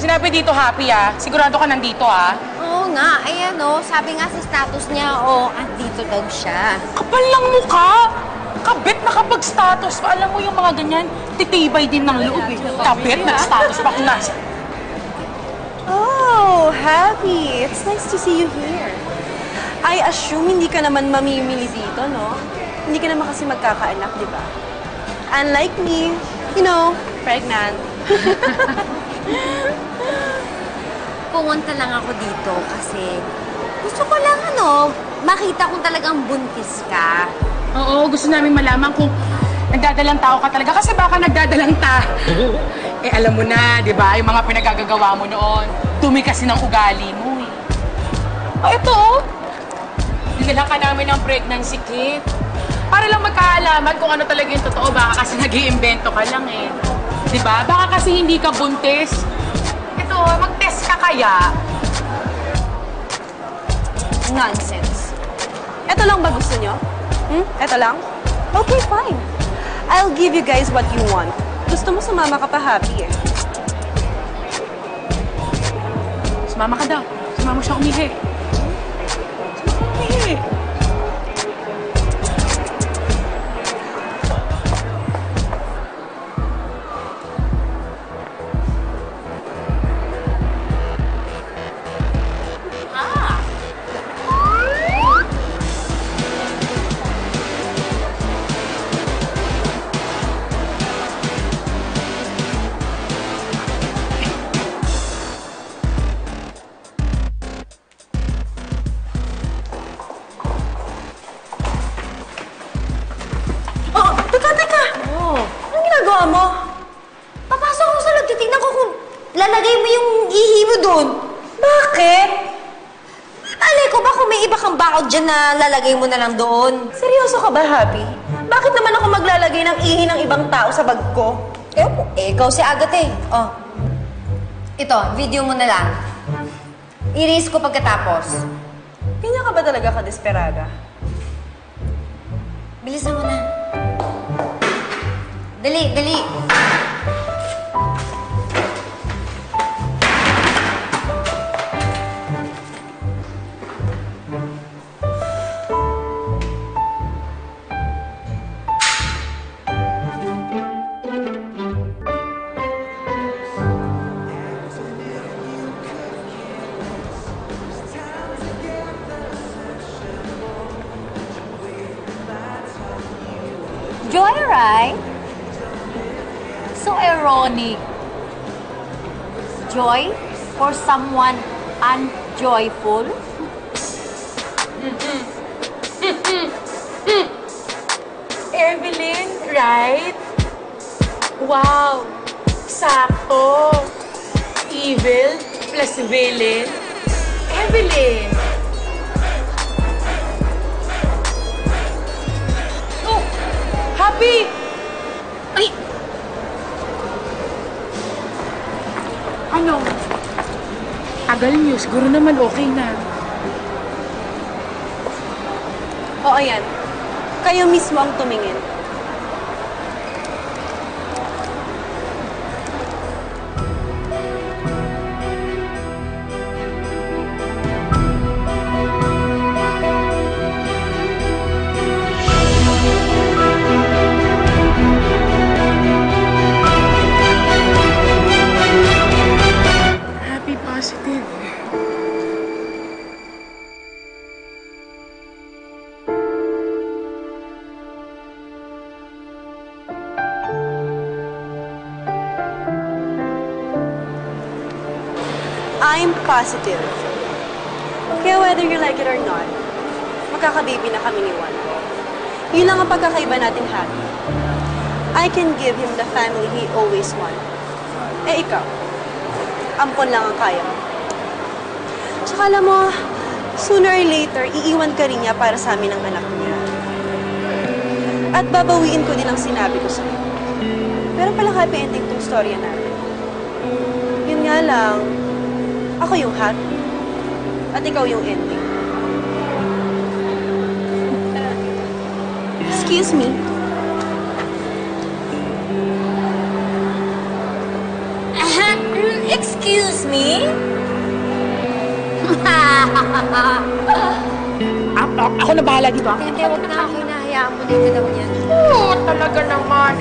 Sinabi dito happy, ah. Sigurado ka nandito, ah. Oo nga, ayan o. Sabi nga sa status niya, andito daw siya. Kapal lang mukha! Kabit na kapag status pa. Alam mo yung mga ganyan, titibay din ng loob, eh. Kabit na status pa kung nasa. Oh, Happy. It's nice to see you here. I assume hindi ka naman mamimili dito, no? Hindi ka naman kasi magkakaanak, di ba? Unlike me, you know, pregnant. Pumunta lang ako dito kasi gusto ko lang, makita kung talagang buntis ka. Oo, gusto namin malaman kung nagdadalang tao ka talaga. Kasi baka nagdadalang Eh, alam mo na, di ba? Yung mga pinagagagawa mo noon. Dumi kasi ng ugali mo, eh. Oh, ito, oh. Dinala ka namin ng pregnancy kit. Para lang magkaalaman kung ano talaga yung totoo. Baka kasi nag-iimbento ka lang, eh. Di ba? Baka kasi hindi ka buntis. Ito, mag-test ka kaya. Nonsense. Ito lang ba gusto nyo? Ito lang? Okay, fine. I'll give you guys what you want. Gusto mo sumama ka pa, Happy, eh. Sumama ka daw. Sumama siya umihi. Sumama umihi. Ginagawa mo? Papasok ako sa loob, titignan ko kung lalagay mo yung ihi mo doon. Bakit? Alay ko ba kung may iba kang bakod dyan na lalagay mo na lang doon? Seryoso ka ba, Happy? Bakit naman ako maglalagay ng ihi ng ibang tao sa bag ko? Ikaw si Agate. Ito, video mo na lang. I-release ko pagkatapos. Ganyan ka ba talaga ka-desperada? Bilisan mo na. Dali, dali. Joyride? So ironic. Joy for someone unjoyful? Evelyn, right? Wow! Sakto! Evil plus villain. Evelyn! Oh! Happy! Ay! Ano? Tagal niyo. Siguro naman okay na. O, ayan. Kayo mismo ang tumingin. Happy positive. I'm positive. Kaya whether you like it or not, magkakababy na kami ni Juan. Yun lang ang pagkakaiba natin, Happy. I can give him the family he always wanted. Eh, ikaw, ampon lang ang kaya mo. Tsaka alam mo, sooner or later, iiwan ka rin niya para sa amin ang anak niya. At babawiin ko din ang sinabi ko sa'yo. Pero pala happy ending tong storya natin. Yun nga lang, ako yung happy. At ikaw yung ending. Excuse me. Excuse Ako na bahala dito. Hindi, huwag na ako. Hinahayaan mo na yung galaw niyan. Oo, talaga naman.